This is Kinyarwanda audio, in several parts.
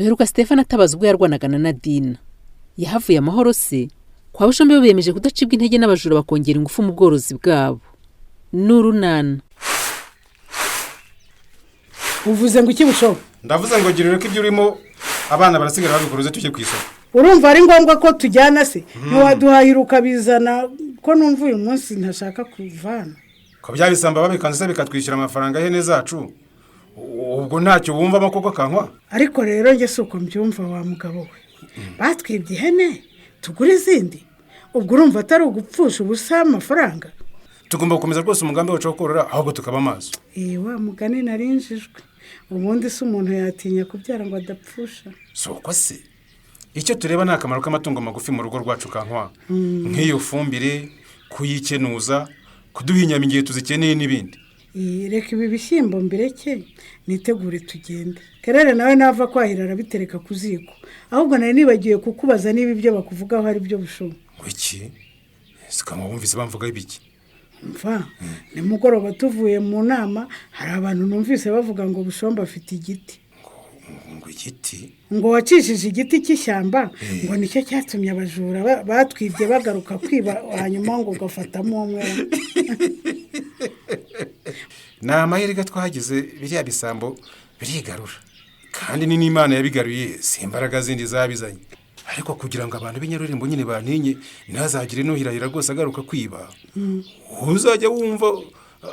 duheruka Stefano atabaza ubwo yarwanaga na Nadine. Yahavuye amahoro se? Kwa Bushombe bemeje kudacibwa intege n'abajura bakongera ingufu mu bworozi bwabo. Nurunana. Uvuze ngo iki Bushombe? Ndavuze ngo girire ko ibyo urimo abana barasigara babikuruze tujye kwisoko. Urumva ari ngombwa ko tujyana se? Ntiwaduhahiruka bizana ko numva uyu munsi ntashaka kuvana. Ko byabisamba babikanze se bikatwishyura amafaranga y'ihene zacu. Ubwo ntacyo wumva amakoko kankwa. Ariko rero nge suko mbyumva wa mugabo we. Batwibye ihene tugure izindi. Ubwo urumva atari ugupfusha ubusa amafaranga. Tugomba gukomeza rwose umugambi wacu wo korora ahubwo tukaba amaso. Wa mugani narinjijwe. Ubundi se umuntu yatinya kubyara ngo adapfusha. Soko se. Icyo tureba nta kamaro k'amatungo magufi mu rugo rwacu kankwa. Nk'iyo fumbire, kuyikenuza, kuduha inyama igihe tuzikeneye n'ibindi. Reka ibi bishyimbo mbireke nitegure tugende. Kerere nawe nava kwahira arabitereka ku ziko. Ahubwo nari nibagiye kukubaza niba ibyo bakuvugaho ari byo Bushombe. Iki? Sikama bumvise bamvuga ibiki? Mva, nimugoroba tuvuye mu nama hari abantu numvise bavuga ngo Bushombe afite igiti. Ngo igiti? Ngo wacishije igiti cy'ishyamba ngo nicyo cyatumye abajura batwibye bagaruka kwiba hanyuma ngo gafatamo umwe. Na mahirwe twagize biriya bisambo birigarura. Kandi ni n'Imana yabigaruye si imbaraga zindi zabizanye. Ariko kugira ngo abantu b'inyarurimbo nyine bantinye ntazagire nuhirahira rwose agaruka kwiba. Uzajya wumva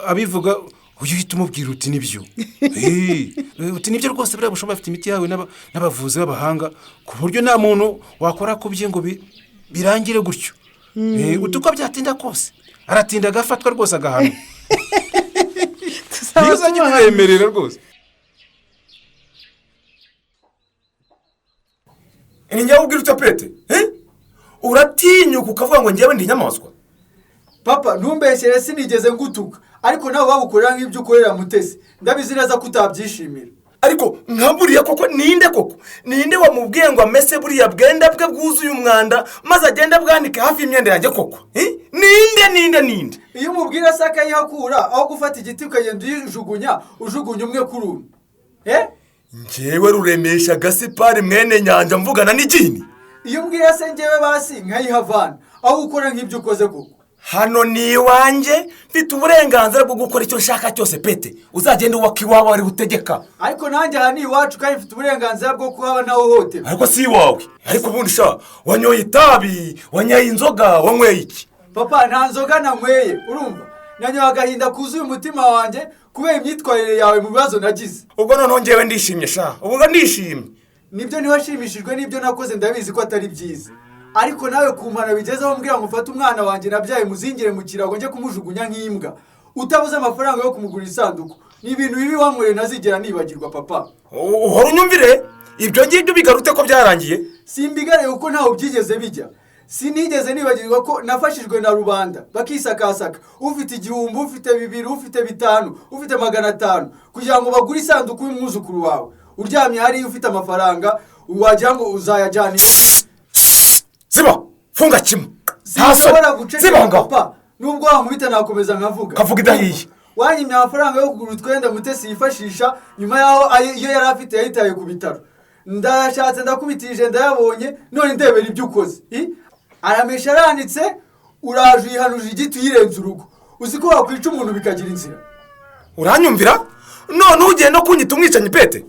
abivuga uyu uhita umubwira uti nibyo. Uti nibyo rwose buriya Bushombe afite imiti yawe n'abavuzi b'abahanga ku buryo nta muntu wakora kubye ngo birangire gutyo. Utuko byatinda kose aratinda agafatwa rwose agahano. Uzajya umwemerera rwose. Njya ubwira utapete uratinyuka ukavuga ngo njyewe ndi inyamaswa. Papa ntumbeshere sinigeze ngutuka ariko nawe wabukorera nk'ibyo ukorera Mutesi ndabizi neza ko utabyishimira. Ariko nkaburiye koko ninde wamubwiye ngo amese buriya bwenda bwe bwuzuye umwanda maze agenda bwandika hafi y'imyenda yanjye koko? Ninde iyo umubwira se akayihakura aho gufata igiti ukagenda ujugunya umwe kuri umwe. Njyewe Ruremesha Gasipari mwene Nyanja mvugana n'igini. Iyo umbwira se njyewe basi nkayihavana aho ukora nk'ibyo ukoze koko. Hano ni iwanjye mfite uburenganzira bwo gukora icyo nshaka cyose pete. Uzagenda uwakiwaba wari utegeka. Ariko nanjye aha ni iwacu kandi mfite uburenganzira bwo kuhaba naho hote. Ariko si iwawe. Ariko ubundi sha wanyoye itabi, wanyaye inzoga, wanyweye iki? Papa nta nzoga nanyweye urumva. Nanyoye agahinda kuzuye umutima wanjye kubera imyitwarire yawe mu bibazo nagize. Ubwo none njyewe ndishimye sha. Ubwo ndishimye. Nibyo niwashimishijwe n'ibyo nakoze ndabizi ko atari byiza. Ariko nawe kumpana bigezeho mbwira ngo mfate umwana wanjye nabyaye muzingire mu kirago nje kumujugunya nk'imbwa. Utabuze amafaranga yo kumugura isanduku. Ni ibintu bibi wankoreye ntazigera nibagirwa papa. Uhora unyumvire ibyo ngibyo bigarute ko byarangiye. Simbigare uko ntaho byigeze bijya. Sinigeze nibagirwa ko nafashijwe na rubanda bakisakasaka ufite igihumbi ufite bibiri ufite bitanu ufite 500 kugira ngo bagure isanduku y'umwuzukuru wawe uryamye hari ufite amafaranga wagira ngo uzayajyana. Ziba funga kimwe ntashobora guceceka papa nubwo wankubita nakomeza nkavuga kavuga idahiye. Wanyimye amafaranga yo kugura utwenda Mutesi yifashisha nyuma yaho iyo yari afite yahitaye ku bitaro. Ndashatse ndakubitije ndayabonye none ndebera ibyo ukoze. Aramesha aranitse uraje yihanuje igiti yirenze urugo. Uzi ko wakwica umuntu bikagira inzira. Uranyumvira none ugiye no kunyita umwicanyi pete.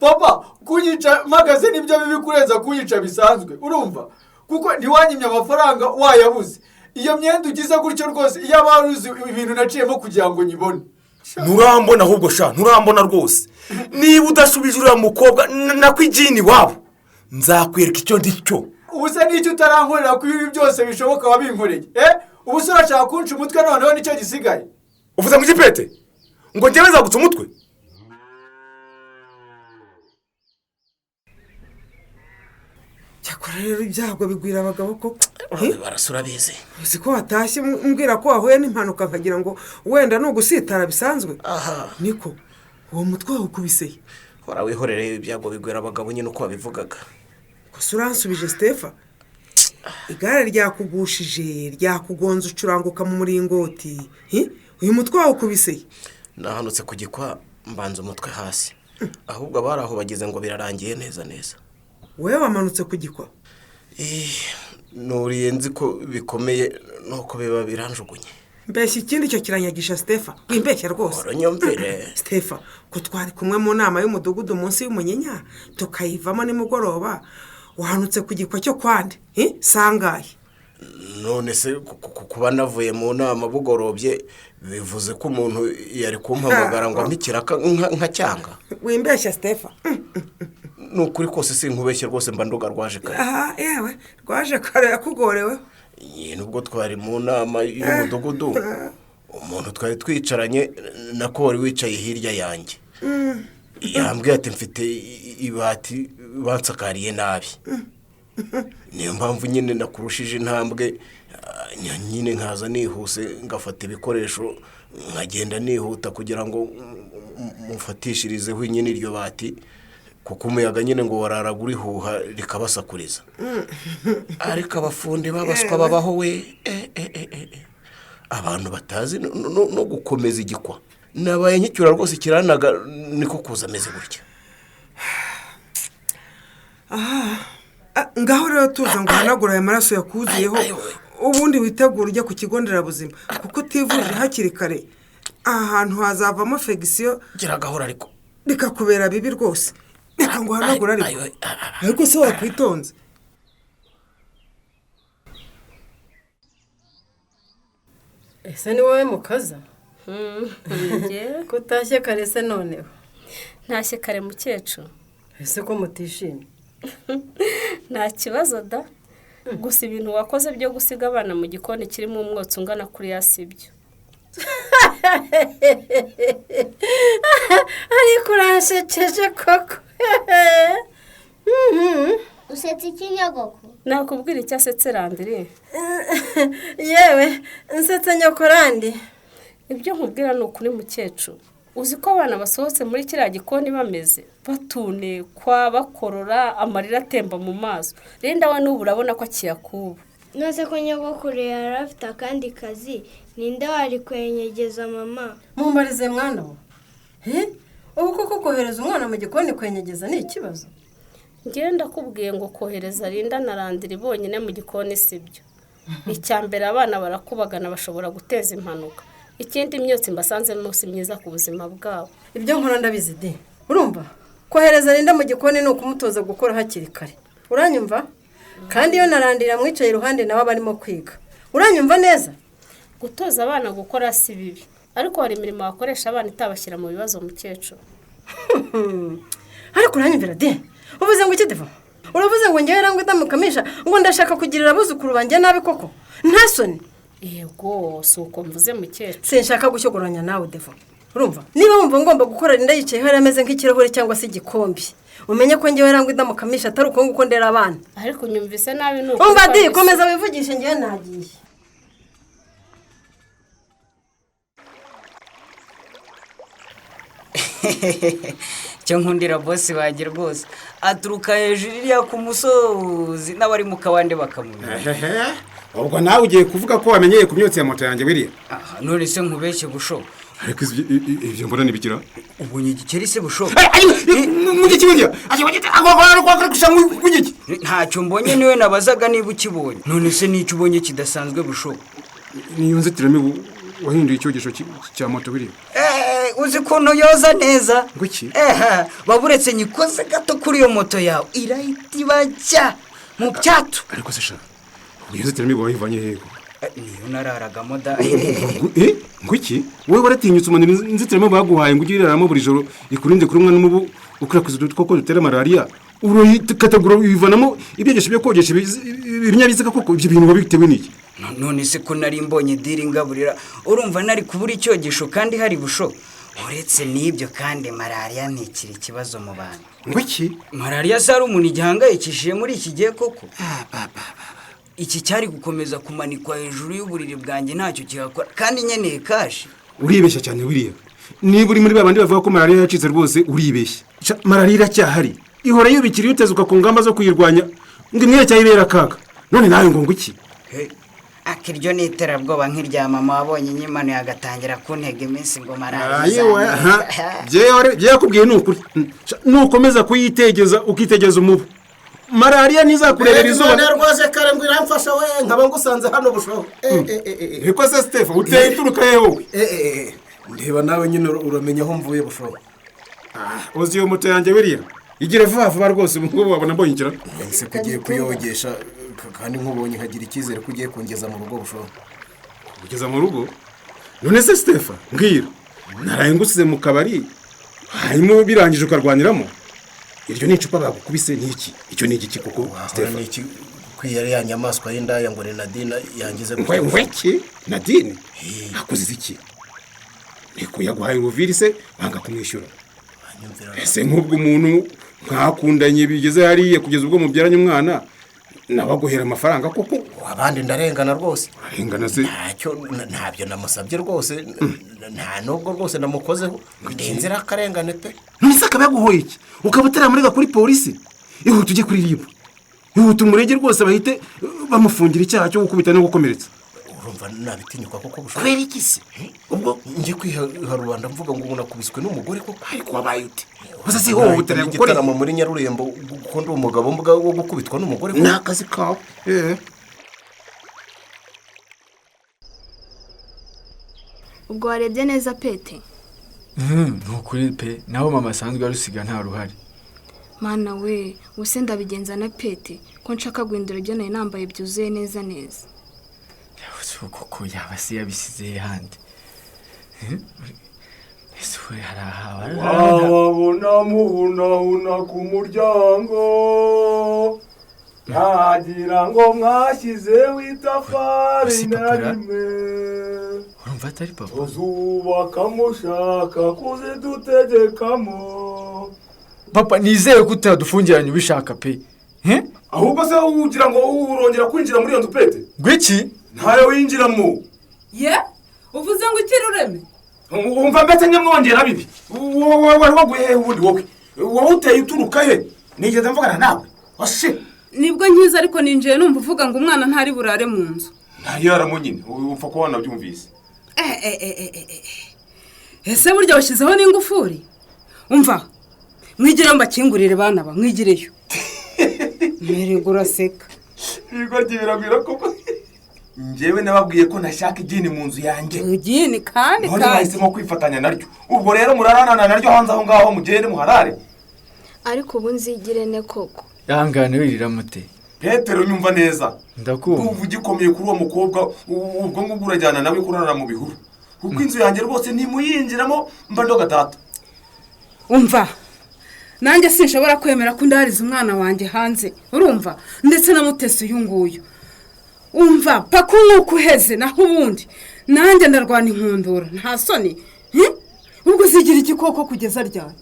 Papa kunyica magaze nibyo bibi kurenza kunyica bisanzwe urumva kuko ntiwanyimye amafaranga wayabuze. Iyo myenda ugize gutyo rwose iyo abaruzi ibintu naciyemo kugira ngo nyibone. Nturambona ahubwo sha nturambona rwose. Niba udashubije uriya mukobwa nakwijini wabo nzakwereka icyo ndicyo. Ubuse n'icyo utarankorera ku ibi byose bishoboka wabinkoreye. Ubuse urashaka kunca umutwe noneho nicyo gisigaye. Uvuze ngo igipete ngo njyewe nzagutsa umutwe. Cyakora rero ibyago bigwira abagabo koko. Barasura bize. Uzi ko watashye mbwira ko wahuye n'impanuka nkagira ngo wenda nugusitara bisanzwe. Niko uwo mutwe ukubiseye. Hora wihorere ibyago bigwira abagabo nyine uko babivugaga. Gusa uransubije Stefa. Igare ryakugushije ryakugonza ucuranguka mu muringoti. Uyu mutwe ukubiseye. Nahanutse kugikwa mbanza umutwe hasi. ahubwo abari aho bageze ngo birarangiye neza neza. wowe wamanutse ku gikwa? Nuriye nzi ko bikomeye nuko biba biranjugunye. mbese ikindi cyo kiranyagisha Stefa, wimbeshya rwose. Uranyumvire Stefa, ko twari kumwe mu nama y'umudugudu munsi y'umunyinya tukayivamo nimugoroba, wahanutse ku gikwa cyo kwande sangaye? none se kuba navuye mu nama bugorobye bivuze ko umuntu yari kumpamagara ngo mpikiraka nka cyanga? wimbeshya Stefa. Nukuri kose sinkubeshye rwose mba nduga rwaje kare. Yewe rwaje kare yakugorewe. Nubwo twari mu nama y'umudugudu umuntu twari twicaranye nako wari wicaye hirya yanjye yambwiye ati mfite ibati bansakariye nabi, niyo mpamvu nyine nakurushije intambwe nyine nkaza nihuse ngafata ibikoresho nkagenda nihuta kugira ngo mufatishirizeho nyine iryo bati, kuko umuyaga nyine ngo wararaga urihuha rikabasakuriza. Ariko abafundi babaswa babaho we, abantu batazi no gukomeza igikwa. Nabaye nkicyura rwose kiranaga niko kuza ameze gutya. ngaho rero tuza ngo uhanagure aya maraso yakuzuyeho ubundi witegura ujya ku kigo nderabuzima, kuko utivuje hakiri kare ahantu hazavamo fegisiyo gira gahora ariko bikakubera bibi rwose. reka ngo uhanagure ariko se wakwitonze. ese ni wowe mukaza? kutashye kare se noneho? ntashye kare mukecuru. ese ko mutishimye? nta kibazo da, gusa ibintu wakoze byo gusiga abana mu gikoni kirimo umwotsi ungana kuri yasibyo. ariko uranshekeje koko. usetse iki nyogoko? nakubwira icyo asetse Randiri? yewe nsetse nyokorandi. ibyo nkubwira ni ukuri mukecuru. uzi ko abana basohotse muri kiriya gikoni bameze batunekwa bakorora amarira atemba mu maso. Renda we n'ubu urabona ko akiyakuba. nose ko nyogokuru yari afite akandi kazi, ninde wari kwenyegeza mama? mumbarize mwana we. ubu koko kohereza umwana mu gikoni kwenyegeza ni ikibazo? ngenda kubwiye ngo kohereza Rinda na Randiri bonyine mu gikoni sibyo. icyambere abana barakubagana bashobora guteza impanuka, ikindi imyotsi mbasanze n'umunsi myiza ku buzima bwabo. ibyo nkora ndabizi de. urumva kohereza Rinda mu gikoni ni ukumutoza gukora hakiri kare, uranyumva? kandi iyo narandira mwicaye iruhande nawe barimo kwiga, uranyumva neza? gutoza abana gukora si bibi, ariko hari imirimo wakoresha abana itabashyira mu bibazo mukecuru. ariko uranyumvira de? uvuze ngo iki Deva? uravuze ngo ngewe rangwa idamukamisha ngo ndashaka kugirira abuzukuru banjye nabi koko? nta soni? yego si uko mvuze mukecuru. sinshaka gushyogoranya nawe Deva, urumva? niba wumva ngomba gukora Rinda yicaye hari ameze nk'ikirahure cyangwa se igikombe, umenye ko ngewe rangwa idamukamisha atari uko nguko ndera abana. ariko nyumvise nabi nuko. umva di, komeza wivugishe ngewe nagiye. cyo nkundira boss bagira rwose aturuka hejuru iriya ku musozi n'abari mu kabande bakamubira. ubwo nawe ugiye kuvuga ko wamenyeye ku myotsi ya moto yanjye biriya? none se nkubeshye busho? ariko ibyo mbona nibikira ubonye igikeri se busho? ntacyo mbonye niwe nabazaga niba ukibonye. none se n'icyo ubonye kidasanzwe busho? niyo nzitiramibu wahinduye icyogesho cya moto biriya. uzi ukuntu yoza neza? nguki? baburetse nyikoze gato kuri iyo moto yawe irahita ibajya mu byatu. ariko se sha iyo nzitiramibu wayivanye hego? niyo nararagamo da. nguki? wowe waratinyutse umuntu inzitiramibu baguhaye ngo ujye uraramo buri joro ikurinde kurumwa n'umubu ukwirakwiza udukoko dutera malariya, urayikatagura uyivanamo ibyegesho byo kogesha ibinyabiziga koko? ibyo bintu wabitewe n'iki? none se ko nari mbonye diri ngaburira urumva nari kubura icyogesho kandi hari busho? uretse n'ibyo kandi malariya ntikiri ikibazo mu bantu. nguki? malariya se ari umuntu igihangayikishije muri iki gihe koko? iki cyari gukomeza kumanikwa hejuru y'uburiri bwanjye ntacyo kihakora kandi nkeneye kashi. uribeshya cyane buriya. niba uri muri babandi bavuga ko malariya yacitse rwose uribeshya. malariya iracyahari, ihora yubikira iyo utezuka ku ngamba zo kuyirwanya ngo imwe cyayibera akaga. none nawe ngo nguki? akiryo ni iterabwoba nk'irya mama wabonye nyimanuye agatangira kuntega iminsi ngo ayiwe byewe kubwiye ni ukuri nukomeza kuyitegeza ukitegeza umubu malariya ntizakurebera izuba rwose kare ngo iramfasha we nkaba ngusanze hano bushoho reko se Steph uteye ituruka he wowe ndeba nawe nyine uramenya aho mvuye bushoho uzi iyo moto yanjye biriya igira vuba vuba rwose ubwo wabona mbonye inzira ese kugiye kuyogesha kandi nkubonye nkagira icyizere ko ugiye kungeza mu rugo bushoho kugeza mu rugo none se Steph mbwira naraye ngusize mu kabari hanyuma birangije ukarwaniramo iryo ni icupa bagukubise n'iki icyo ni igiki koko Steph ni iki kwiyare ya nyamaswa y'indaya ngo Nadine yangize ngweki Nadine akoze iki niko yaguhaye uruvirise banga kumwishyura ese nk'ubwo umuntu mwakundanye bigeze hariye kugeza ubwo mubyaranye umwana nabaguhera amafaranga koko abandi ndarengana rwose arengana se ntabyo namusabye rwose nta nubwo rwose namukozeho inzira akarengane pe nise akabaguhoye iki ukaba utaramurega kuri polisi ihute ujye kuri RIB ihute umurege rwose bahite bamufungira icyaha cyo gukubita no gukomeretsa urumva nabitinyuka koko bushoboka kwera iki se ubwo ngiye kwiha rubanda mvuga ngo unakubiswe n'umugore koko ariko wabaye ute uza si ho utari gukora igitaramo muri Nyarurembo kuko ndi umugabo mbuga wo gukubitwa n'umugore ni akazi kawe ubwo warebye neza pete ntukuri pe naho mama asanzwe arusiga nta ruhare mana we ubuse ndabigenza na pete ko nshaka guhindura ibyo nari nambaye byuzuye neza neza koko yaba se yabisize handi ese we wabona muhunahuna ku muryango ntagira ngo mwashyizeho itafari na rimwe urumva atari papa tuzubaka mushaka kuzidutegekamo papa nizeye ko utadufungiranye ubishaka pe ahubwo se ugira ngo urongera kwinjira muri iyo nzu pete gwiki ntayo winjiramo ye uvuze ngo ukiri ureme wumva mbese nyamwongera bibi wari waguye hehe ubundi wowe uteye uturuka he nigeze mvugana nawe washe nibwo nkiza ariko ninjiye numva uvuga ngo umwana ntari burare mu nzu ntayaramo nyine upfa ko wanabyumvise ese burya washyizeho n'ingufuri umva mwigire mbakingurire bana ba mwigireyo mwerego uraseka ibigoryi biragwira koko njyewe nababwiye ko ntashaka igini mu nzu yanjye igini kandi none bahisemo kwifatanya naryo ubwo rero muraranana naryo hanze aho ngaho mugende muharare ariko ubu nzigire ne koko yangane wirira mute Petero nyumva neza ndakumva ubu ugikomeye kuri uwo mukobwa ubwo ngubwo urajyana nawe kurarana mu bihuru kuko inzu yanjye rwose ntimuyinjiramo mba ndogatata umva nanjye sinshobora kwemera ko ndahariza umwana wanjye hanze urumva ndetse na mutesi uyu nguyu umva paka nk'uko uheze naho ubundi nanjye ndarwana inkundura nta soni ubwo uzigira igikoko kugeza ryari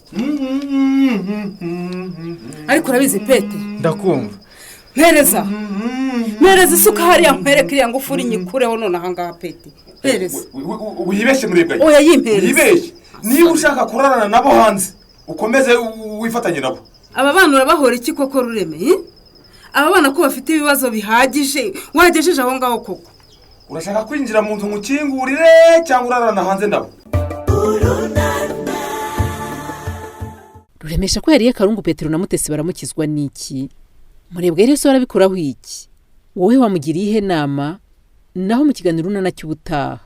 ariko urabizi pete ndakumva mpereza isuka hariya nkwereke iriya ngufuri nyikureho none aha ngaha pete mpereza wibeshye murebwa oya yimpereza wibeshye niba ushaka kurarana nabo hanze ukomeze wifatanye nabo aba bana urabahora iki koko rureme aba bana ko bafite ibibazo bihagije wagejeje aho ngaho koko urashaka kwinjira mu nzu ngukingurire cyangwa urarana hanze nabo ruremesha ko yariye Karungu Petero na Mutesi baramukizwa n'iki murebwa rero so barabikuraho iki wowe wamugiriye ihe nama naho mu kiganiro urunana cy'ubutaha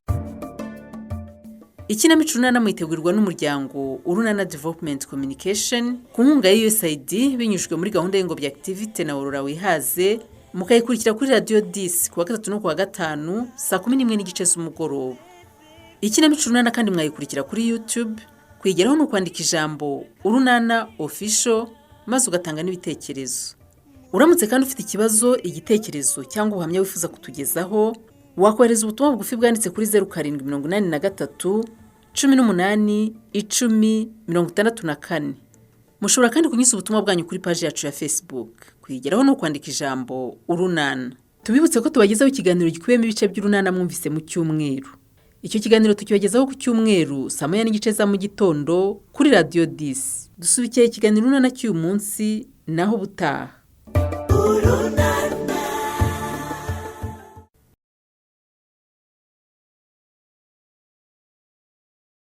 ikinamico urunana mwitegurirwa n'umuryango Urunana Development Communication ku nkunga ya USAID binyujijwe muri gahunda y'ingobyi activity na Aurora Wihaze mukayikurikira kuri Radio 10 kuwa gatatu no kuwa gatanu saa 11:15 z'umugoroba. Ikinamico urunana kandi mwayikurikira kuri YouTube kwigeraho no kwandika ijambo Urunana Official maze ugatanga n'ibitekerezo. Uramutse kandi ufite ikibazo, igitekerezo cyangwa ubuhamya wifuza kutugezaho, wakohereza ubutumwa bugufi bwanditse kuri 0783 18 10 64. Mushobora kandi kunyuza ubutumwa bwanyu kuri page yacu ya Facebook. Kwigeraho no kwandika ijambo Urunana. Tubibutse ko tubagezaho ikiganiro gikubiyemo ibice by'Urunana mwumvise mu cyumweru. Icyo kiganiro tukibagezaho ku cyumweru saa 9:30 za mu gitondo kuri Radio 10. Dusubikiye ikiganiro Urunana cy'uyu munsi naho butaha. Urunana.